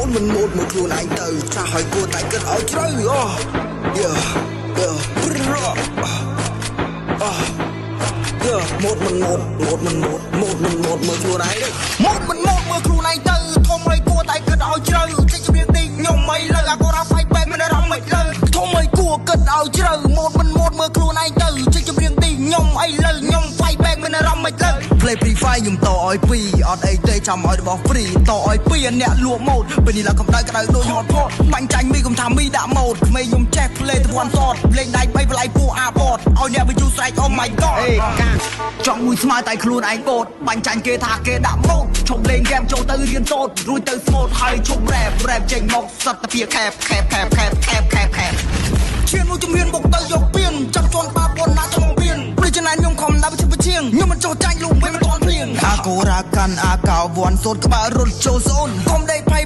một một luôn anh từ cha hỏi cô tại cất áo chơi yeah một luôn anh đấy một luôn anh từ thôi mấy cô tại cất áo chơi chắc chưa biết đi nhom mấy lời cô ra phải bèn mình đã đóng mấy lời thôi mấy cô cất áo chơi một luôn anh từ chắc chưa biết đi nhom mấy lời nhom phải bèn mình đã đóng mấy lời play free fire ខ្ញុំតអោយពីអត់អីទេចាំឲ្យរបស់ free តអោយពីអ្នកលក់ម៉ូតពេលនេះឡើងកំដៅក្តៅដូចហត់ផតបាញ់ចាញ់មីកុំថាមីដាក់ម៉ូតក្មេងខ្ញុំចេះ play ទៅ1 shot លេងដៃ3ប្លៃពូអាបតឲ្យអ្នកវាយូស្រែក oh my god ចង់មួយស្មើតែខ្លួនឯងបតបាញ់ចាញ់គេថាគេដាក់ម៉ូតឈប់លេងហ្គេមចូលទៅរៀនសូត្ររួចទៅស្មូតហើយឈប់ rap ចេញមកសត្វតាពីខេបឈានមួយជំនាញបុកទៅយកពៀនចាប់ជន់បាប៉ុនណាចំពៀនព្រោះចំណាយខ្ញុំខំដាក់ជាជាងខ្ញុំមិនចោះចាញ់លោកមិនទាន់ព្រៀងអាកូរ៉ាកាន់អាកៅវ័នសូតក្បាលរត់ចូលសូនកុំដេកភ័យ